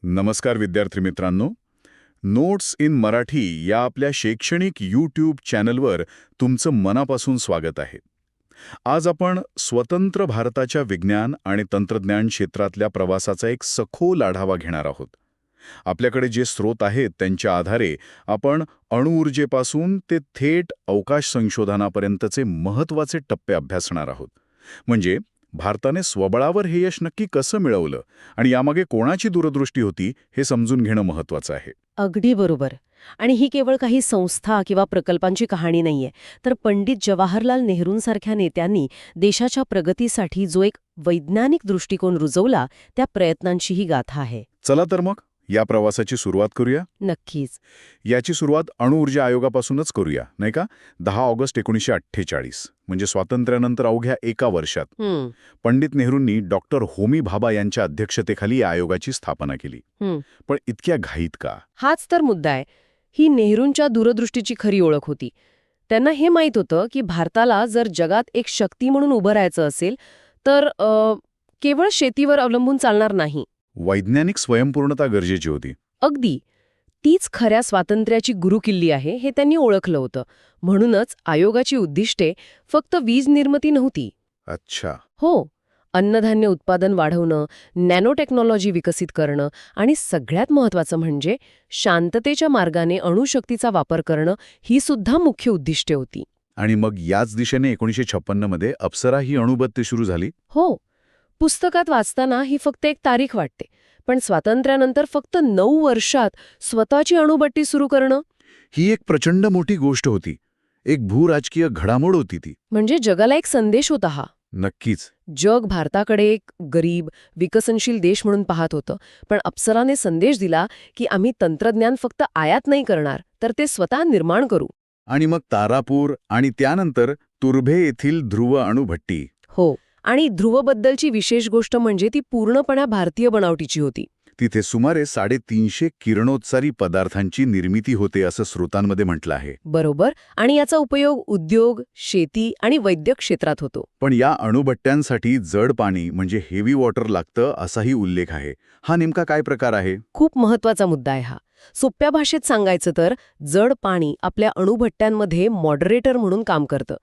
नमस्कार विद्यार्थी मित्रांनो. नोट्स इन मराठी या आपल्या शैक्षणिक यूट्यूब चॅनलवर तुमचं मनापासून स्वागत आहे. आज आपण स्वतंत्र भारताच्या विज्ञान आणि तंत्रज्ञान क्षेत्रातल्या प्रवासाचा एक सखोल आढावा घेणार आहोत. आपल्याकडे जे स्रोत आहेत त्यांच्या आधारे आपण अणुऊर्जेपासून ते थेट अवकाश संशोधनापर्यंतचे महत्त्वाचे टप्पे अभ्यासणार आहोत. म्हणजे भारताने स्वबळावर हे यश नक्की कसं मिळवलं आणि यामागे कोणाची दूरदृष्टी होती हे समजून घेणं महत्त्वाचं आहे. अगदी बरोबर. आणि ही केवळ काही संस्था किंवा प्रकल्पांची कहाणी नाहीये, तर पंडित जवाहरलाल नेहरूंसारख्या नेत्यांनी देशाच्या प्रगतीसाठी जो एक वैज्ञानिक दृष्टिकोन रुजवला त्या प्रयत्नांची ही गाथा आहे. चला तर मग या प्रवासाची सुरुवात करूया. नक्कीच. याची सुरुवात अणुऊर्जा आयोगापासूनच करूया, नाही का? 10 ऑगस्ट 1948 म्हणजे स्वातंत्र्यानंतर अवघ्या एका वर्षात पंडित नेहरूंनी डॉक्टर होमी भाभा यांच्या अध्यक्षतेखाली या आयोगाची स्थापना केली. पण इतक्या घाईत का? हाच तर मुद्दा आहे. ही नेहरूंच्या दूरदृष्टीची खरी ओळख होती. त्यांना हे माहीत होतं की भारताला जर जगात एक शक्ती म्हणून उभं राहायचं असेल तर केवळ शेतीवर अवलंबून चालणार नाही. वैज्ञानिक स्वयंपूर्णता गरजेची होती. अगदी. तीच खऱ्या स्वातंत्र्याची गुरुकिल्ली आहे हे त्यांनी ओळखलं होतं. म्हणूनच आयोगाची उद्दिष्टे फक्त वीज निर्मिती नव्हती. अच्छा. हो, अन्नधान्य उत्पादन वाढवणं, नॅनो टेक्नॉलॉजी विकसित करणं आणि सगळ्यात महत्त्वाचं म्हणजे शांततेच्या मार्गाने अणुशक्तीचा वापर करणं ही सुद्धा मुख्य उद्दिष्टे होती. आणि मग याच दिशेने 1956 मध्ये अप्सरा ही अणुबत्ती सुरू झाली. हो. पुस्तकात वाचताना ही फक्त एक तारीख वाटते, पण स्वातंत्र्यानंतर फक्त 9 वर्षात स्वतःची अणुबत्ती सुरू करणं ही एक प्रचंड मोठी गोष्ट होती. एक भूराजकीय घडामोड होती ती. म्हणजे जगाला एक संदेश होता हा. नक्कीच. जग भारताकडे एक गरीब विकसनशील देश म्हणून पाहत होतं, पण अप्सराने संदेश दिला की आम्ही तंत्रज्ञान फक्त आयात नाही करणार, तर ते स्वतः निर्माण करू. आणि मग तारापूर आणि त्यानंतर तुर्भे येथील ध्रुव अणुभट्टी. हो. आणि ध्रुवबद्दलची विशेष गोष्ट म्हणजे ती पूर्णपणे भारतीय बनावटीची होती. तिथे सुमारे 350 किरणोत्सारी पदार्थांची निर्मिती होते असं स्रोतांमध्ये म्हटलं आहे. बरोबर. आणि याचा उपयोग उद्योग, शेती आणि वैद्यक क्षेत्रात होतो. पण या अणुभट्ट्यांसाठी जड पाणी म्हणजे हेवी वॉटर लागतं असाही उल्लेख आहे. हा नेमका काय प्रकार आहे? खूप महत्वाचा मुद्दा आहे हा. सोप्या भाषेत सांगायचं तर जड पाणी आपल्या अणुभट्ट्यांमध्ये मॉडरेटर म्हणून काम करतं.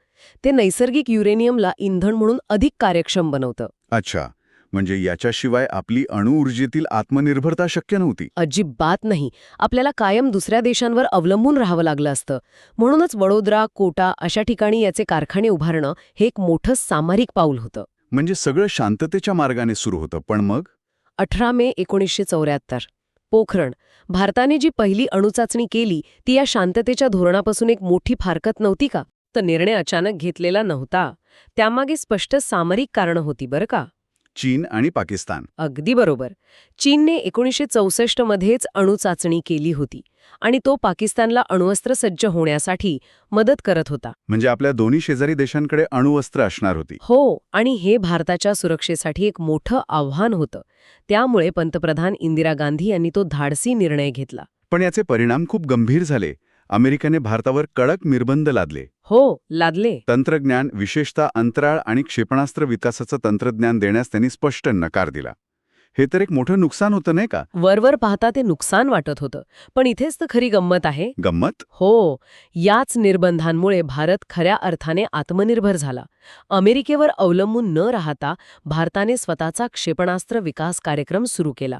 ते नैसर्गिक युरेनियमला इंधन म्हणून अधिक कार्यक्षम बनवतं. अच्छा. म्हणजे याच्याशिवाय आपली अणुऊर्जेतील आत्मनिर्भरता शक्य नव्हती. अजिबात नाही. आपल्याला कायम दुसऱ्या देशांवर अवलंबून राहावं लागलं असतं. म्हणूनच वडोदरा, कोटा अशा ठिकाणी याचे कारखाने उभारणं हे एक मोठं सामरिक पाऊल होतं. म्हणजे सगळं शांततेच्या मार्गाने सुरू होतं. पण मग 18 मे 1974 पोखरण. भारताने जी पहिली अणुचाचणी केली ती या शांततेच्या धोरणापासून एक मोठी फारकत नव्हती का? तर निर्णय अचानक घेतलेला नव्हता. त्यामागे स्पष्ट सामरिक कारणं होती बरं का. चीन आणि पाकिस्तान. अगदी बरोबर. चीनने 1964 मध्येच अणुचाचणी केली होती आणि तो पाकिस्तानला अण्वस्त्र सज्ज होण्यासाठी मदत करत होता. म्हणजे आपल्या दोन्ही शेजारी देशांकडे अणुअस्त्र असणार होती. हो. आणि हे भारताच्या सुरक्षेसाठी एक मोठं आव्हान होतं. त्यामुळे पंतप्रधान इंदिरा गांधी यांनी तो धाडसी निर्णय घेतला. पण याचे परिणाम खूप गंभीर झाले. अमेरिकेने भारतावर कडक निर्बंध लादले. हो, लादले. तंत्रज्ञान, विशेषतः अंतराळ आणि क्षेपणास्त्र विकासाचं तंत्रज्ञान देण्यास त्यांनी स्पष्ट नकार दिला. हे तर एक मोठं नुकसान होतं नाही का? वरवर पाहता ते नुकसान वाटत होतं, पण इथेच तर खरी गंमत आहे. गंमत? हो. याच निर्बंधांमुळे भारत खऱ्या अर्थाने आत्मनिर्भर झाला. अमेरिकेवर अवलंबून न राहता भारताने स्वतःचा क्षेपणास्त्र विकास कार्यक्रम सुरू केला.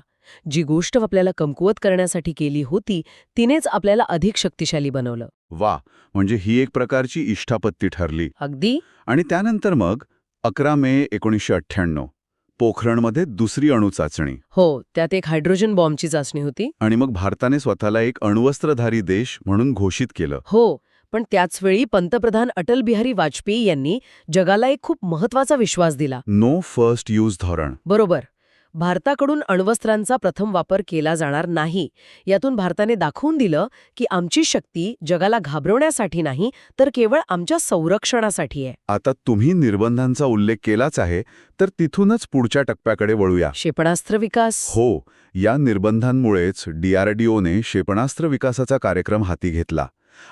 जी गोष्ट आपल्याला कमकुवत करण्यासाठी केली होती तिनेच आपल्याला अधिक शक्तिशाली बनवलं. वा. म्हणजे ही एक प्रकारची इष्टापत्ती ठरली. अगदी. आणि त्यानंतर मग 11 मे 1998 पोखरणमध्ये दुसरी अणुचाचणी. हो, त्यात एक हायड्रोजन बॉम्बची चाचणी होती. आणि मग भारताने स्वतःला एक अण्वस्त्रधारी देश म्हणून घोषित केलं. हो. पण त्याचवेळी पंतप्रधान अटल बिहारी वाजपेयी यांनी जगाला एक खूप महत्वाचा विश्वास दिला. नो फर्स्ट यूज धोरण. बरोबर. भारताकडून अण्वस्त्रांचा प्रथम वापर केला जाणार नाही. यातून भारताने दाखवून दिलं की आमची शक्ती जगाला घाबरवण्यासाठी नाही तर केवळ आमच्या संरक्षणासाठी आहे. आता तुम्ही निर्बंधांचा उल्लेख केलाच आहे, तर तिथूनच पुढच्या टप्प्याकडे वळूया. क्षेपणास्त्र विकास. हो. या निर्बंधांमुळेच DRDOने क्षेपणास्त्र विकासाचा कार्यक्रम हाती घेतला.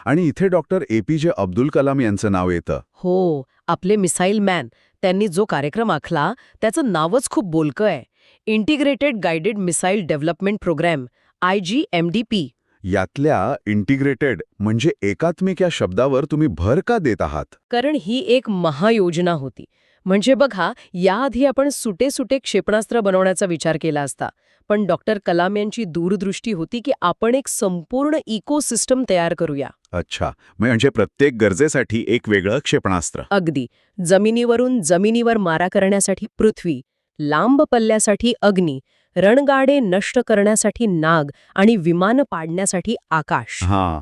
आणि इथे डॉक्टर APJ अब्दुल कलाम यांचं नाव येतं. हो. आपले मिसाईल मॅन. त्यांनी जो कार्यक्रम आखला त्याचं नावच खूप बोलकं आहे. Integrated guided missile development programme IGMDP. यातल्या इंटिग्रेटेड म्हणजे एकात्मिक या शब्दावर तुम्ही भर का देत आहात? कारण ही एक महायोजना होती. म्हणजे बघा, याआधी आपण सुटे सुटे क्षेपणास्त्र बनवण्याचा विचार केला असता, पण डॉक्टर कलाम यांची दूरदृष्टी होती की आपण एक संपूर्ण इकोसिस्टम तयार करूया. अच्छा, म्हणजे प्रत्येक गरजेसाठी एक वेगळं क्षेपणास्त्र. अगदी. जमिनीवरून जमिनीवर मारा करण्यासाठी पृथ्वी, लांब पल्ल्यासाठी अग्नी, रणगाडे नष्ट करण्यासाठी नाग आणि विमानं पाडण्यासाठी आकाश. हां,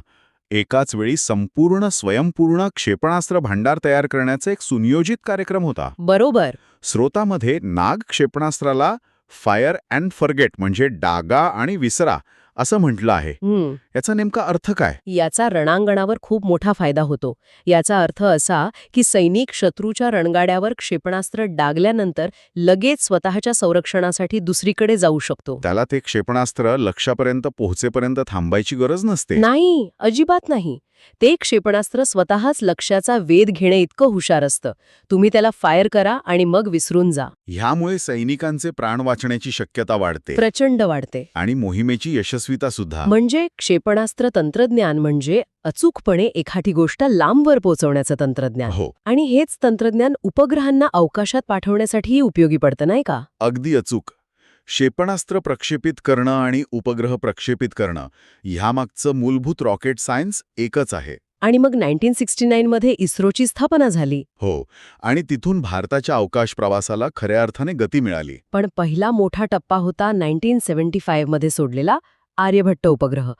एकाच वेळी संपूर्ण स्वयंपूर्ण क्षेपणास्त्र भांडार तयार करण्याचा एक सुनियोजित कार्यक्रम होता. बरोबर. स्रोतामध्ये नाग क्षेपणास्त्राला फायर अँड फॉरगेट म्हणजे डागा आणि विसरा असं म्हटलं आहे. याचा नेमका अर्थ काय? याचा रणांगणावर खूप मोठा फायदा होतो. याचा अर्थ असा की सैनिक शत्रूच्या रणगाड्यावर क्षेपणास्त्र डागल्यानंतर लगेच स्वतःच्या संरक्षणासाठी दुसरीकडे जाऊ शकतो. त्याला ते क्षेपणास्त्र लक्ष्यापर्यंत पोहोचेपर्यंत थांबायची गरज नसते. नाही, अजिबात नाही. ते क्षेपणास्त्र स्वतःच लक्ष्याचा वेध घेणे इतकं हुशार असतं. तुम्ही त्याला फायर करा आणि मग विसरून जा. ह्यामुळे सैनिकांचे प्राण वाचण्याची शक्यता वाढते प्रचंड वाढते. आणि मोहिमेची यशस्वीता सुद्धा. म्हणजे क्षेपणास्त्र तंत्रज्ञान म्हणजे अचूकपणे एखादी गोष्ट लांबवर पोहोचवण्याचं तंत्रज्ञान. हो, आणि हेच तंत्रज्ञान उपग्रहांना अवकाशात पाठवण्यासाठीही उपयोगी पडतं, नाही का? अगदी अचूक. क्षेपणास्त्र प्रक्षेपित करणं आणि उपग्रह प्रक्षेपित करणं ह्यामागचं मूलभूत रॉकेट सायन्स एकच आहे. आणि मग 1969 मध्ये इस्रोची स्थापना झाली. हो, आणि तिथून भारताच्या अवकाश प्रवासाला खऱ्या अर्थाने गती मिळाली. पण पहिला मोठा टप्पा होता 1975 मध्ये सोडलेला आर्यभट्ट उपग्रह.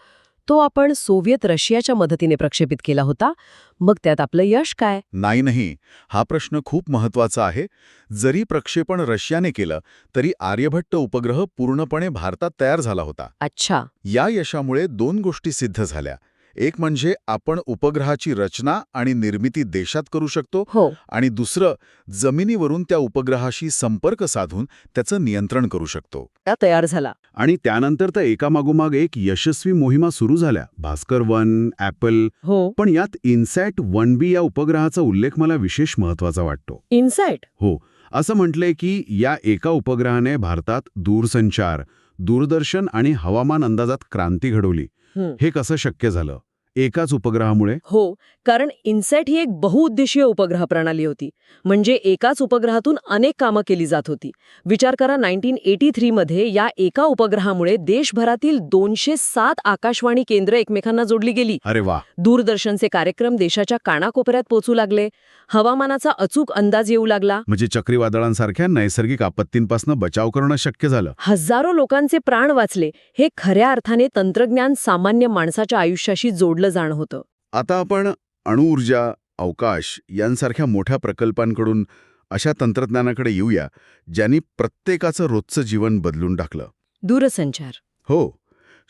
तो आपण सोव्हिएत रशियाच्या मदतीने प्रक्षेपित केला होता. मग त्यात आपलं यश काय? नाही, हा प्रश्न खूप महत्वाचा आहे. जरी प्रक्षेपण रशियाने केलं तरी आर्यभट्ट उपग्रह पूर्णपणे भारतात तयार झाला होता. अच्छा. या यशामुळे दोन गोष्टी सिद्ध झाल्या. एक म्हणजे आपण उपग्रहाची रचना आणि निर्मिती देशात करू शकतो, हो. आणि दुसरं, जमिनीवरून त्या उपग्रहाशी संपर्क साधून त्याचं नियंत्रण करू शकतो. त्या तयार झाला. आणि त्यानंतर तर एकामागोमाग एक यशस्वी मोहिमा सुरू झाल्या. भास्कर-1, ॲपल. हो. पण यात इन्सॅट 1B या उपग्रहाचा उल्लेख मला विशेष महत्वाचा वाटतो. इन्साइट. हो, असं म्हटलंय की या एका उपग्रहाने भारतात दूरसंचार, दूरदर्शन आणि हवामान अंदाजात क्रांती घडवली. हे कसं शक्य झालं? एकाच उपग्रहामुळे? हो, कारण इन्सॅट ही एक बहुउद्देशीय उपग्रह प्रणाली होती. म्हणजे एकाच उपग्रहातून अनेक कामं केली जात होती. विचार करा, 1983 मध्ये या एका उपग्रहामुळे देशभरातील 207 आकाशवाणी केंद्र एकमेकांना जोडली गेली. अरे वा. दूरदर्शनचे कार्यक्रम देशाच्या कानाकोपऱ्यात पोहोचू लागले. हवामानाचा अचूक अंदाज येऊ लागला. म्हणजे चक्रीवादळांसारख्या नैसर्गिक आपत्तींपासून बचाव करणं शक्य झालं. हजारो लोकांचे प्राण वाचले. हे खऱ्या अर्थाने तंत्रज्ञान सामान्य माणसाच्या आयुष्याशी जोडलं जाणं होतं. आता आपण अणुऊर्जा, अवकाश यांसारख्या मोठ्या प्रकल्पांकडून अशा तंत्रज्ञानाकडे येऊया ज्यांनी प्रत्येकाचं रोजचं जीवन बदलून टाकलं. दूरसंचार. हो,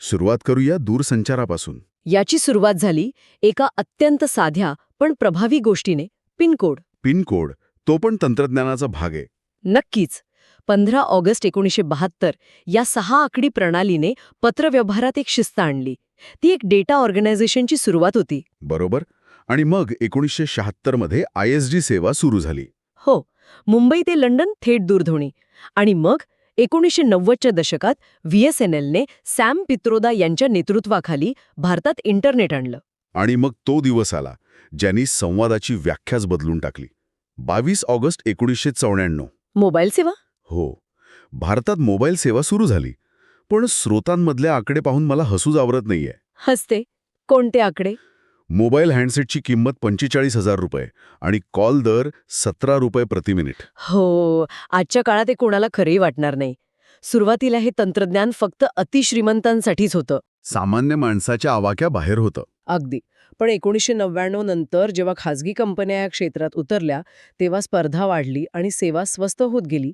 सुरुवात करूया दूरसंचारापासून. याची सुरुवात झाली एका अत्यंत साध्या पण प्रभावी गोष्टीने, पिनकोड. पिनकोड, तो पण तंत्रज्ञानाचा भाग आहे. नक्कीच. 15 ऑगस्ट 1972 या 6 आकडी प्रणालीने पत्रव्यवहारात एक शिस्त आणली. ती एक डेटा ऑर्गनायझेशनची सुरुवात होती. बरोबर. आणि मग 1976 मध्ये ISD सेवा सुरू झाली. हो, मुंबई ते लंडन थेट दूरध्वनी. आणि मग 1990च्या दशकात VSNLने सॅम पित्रोदा यांच्या नेतृत्वाखाली भारतात इंटरनेट आणलं. आणि मग तो दिवस आला ज्यांनी संवादाची व्याख्याच बदलून टाकली. 22 ऑगस्ट 1994. मोबाईल सेवा. हो, भारतात मोबाईल सेवा सुरू झाली. पण स्रोतांमधले आकडे पाहून मला हसूच आवरत नाहीये. हसते. कोणते आकडे? मोबाईल हँडसेटची किंमत 45,000 रुपये आणि कॉल दर 17 रुपये प्रति मिनिट. हो, आजच्या काळात हे कोणाला खरंही वाटणार नाही. सुरुवातीला हे तंत्रज्ञान फक्त अतिश्रीमंतांसाठीच होतं. सामान्य माणसाच्या आवाक्या बाहेर होतं. अगदी. पण 1999 नंतर जेव्हा खाजगी कंपन्या या क्षेत्रात उतरल्या, तेव्हा स्पर्धा वाढली आणि सेवा स्वस्त होत गेली.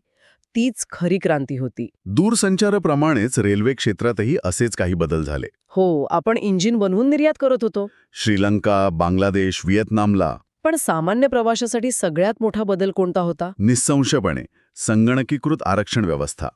तीच खरी क्रांती होती. दूरसंचाराप्रमाणेच रेल्वे क्षेत्रातही असेच काही बदल झाले. हो, आपण इंजिन बनवून निर्यात करत होतो. श्रीलंका, बांगलादेश, व्हिएतनामला. पण सामान्य प्रवाशासाठी सगळ्यात मोठा बदल कोणता होता? निःसंशयपणे संगणकीकृत आरक्षण व्यवस्था,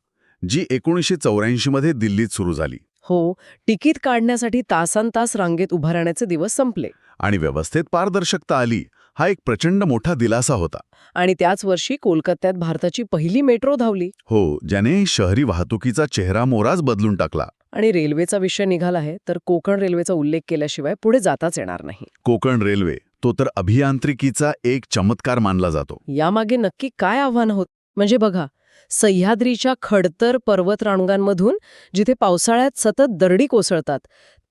जी 1984 मध्ये दिल्लीत सुरू झाली. हो, तिकीट काढण्यासाठी तासनतास रांगेत उभा राहण्याचे दिवस संपले. आणि व्यवस्थेत पारदर्शकता आली. हा एक प्रचंड मोठा दिलासा होता. आणि त्याच वर्षी कोलकात्यात भारताची पहिली मेट्रो धावली. हो, ज्याने शहरी वाहतुकीचा चेहरा मोराच बदलून टाकला. आणि रेल्वेचा विषय निघाला आहे तर कोकण रेल्वेचा उल्लेख केल्याशिवाय पुढे जाताच येणार नाही. कोकण रेल्वे तो तर अभियांत्रिकीचा एक चमत्कार मानला जातो. यामागे नक्की काय आव्हान होत? म्हणजे बघा, सह्याद्रीच्या खडतर पर्वत रांगांमधून जिथे पावसाळ्यात सतत दरडी कोसळतात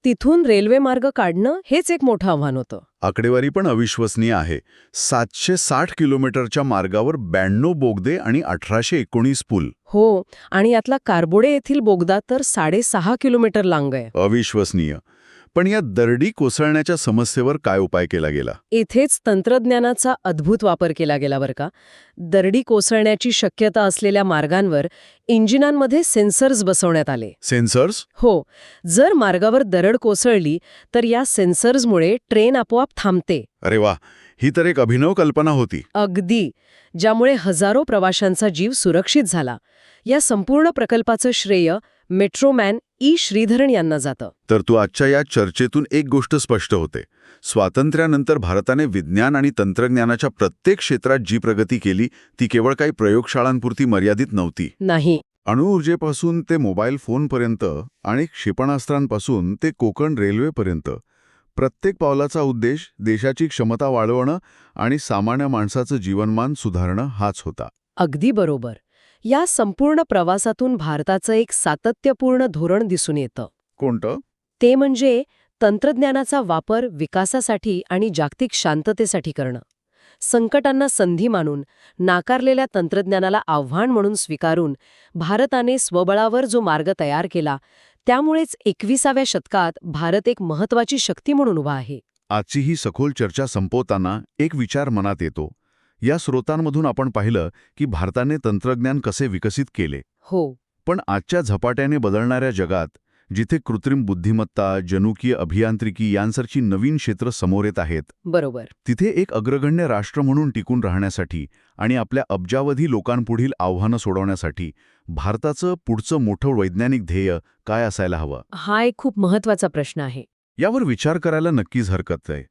तिथून रेल्वे मार्ग काढणं हेच एक मोठं आव्हान होतं. आकडेवारी पण अविश्वसनीय आहे. 760 किलोमीटरच्या मार्गावर 92 बोगदे आणि 1819 पूल. हो, आणि यातला कारबोडे येथील बोगदा तर 6.5 किलोमीटर लांब आहे. अविश्वसनीय. पण या दरडी कोसळण्याच्या समस्येवर काय उपाय केला गेला? इथेच तंत्रज्ञानाचा अद्भुत वापर केला गेला बरं का. दरडी कोसळण्याची शक्यता असलेल्या मार्गांवर इंजिनांमध्ये सेन्सर्स बसवण्यात आले. सेन्सर्स? हो, जर मार्गावर दरड कोसळली तर या सेन्सर्समुळे ट्रेन आपोआप थांबते. अरे वा, ही तर एक अभिनव कल्पना होती. अगदी, ज्यामुळे हजारो प्रवाशांचा जीव सुरक्षित झाला. या संपूर्ण प्रकल्पाचं श्रेय मेट्रोमॅन ई श्रीधरन यांना जातं. तर तू आजच्या या चर्चेतून एक गोष्ट स्पष्ट होते. स्वातंत्र्यानंतर भारताने विज्ञान आणि तंत्रज्ञानाच्या प्रत्येक क्षेत्रात जी प्रगती केली ती केवळ काही प्रयोगशाळांपुरती मर्यादित नव्हती. नाही. अणुऊर्जेपासून ते मोबाईल फोनपर्यंत आणि क्षेपणास्त्रांपासून ते कोकण रेल्वेपर्यंत प्रत्येक पावलाचा उद्देश देशाची क्षमता वाढवणं आणि सामान्य माणसाचं जीवनमान सुधारणं हाच होता. अगदी बरोबर. या संपूर्ण प्रवासातून भारताचं एक सातत्यपूर्ण धोरण दिसून येतं. कोणतं? ते म्हणजे तंत्रज्ञानाचा वापर विकासासाठी आणि जागतिक शांततेसाठी करणं. संकटांना संधी मानून, नाकारलेल्या तंत्रज्ञानाला आव्हान म्हणून स्वीकारून भारताने स्वबळावर जो मार्ग तयार केला, त्यामुळेच 21व्या शतकात भारत एक महत्त्वाची शक्ती म्हणून उभा आहे. आजची ही सखोल चर्चा संपवताना एक विचार मनात येतो. या स्रोतांमधून आपण पाहिलं की भारताने तंत्रज्ञान कसे विकसित केले. हो. पण आजच्या झपाट्याने बदलणाऱ्या जगात जिथे कृत्रिम बुद्धिमत्ता, जनुकीय अभियांत्रिकी यांसारखी नवीन क्षेत्र समोर येत आहेत, बरोबर. तिथे एक अग्रगण्य राष्ट्र म्हणून टिकून राहण्यासाठी आणि आपल्या अब्जावधी लोकांपुढील आव्हानं सोडवण्यासाठी भारताचं पुढचं मोठं वैज्ञानिक ध्येय काय असायला हवं? हा एक खूप महत्त्वाचा प्रश्न आहे. यावर विचार करायला नक्कीच हरकत आहे.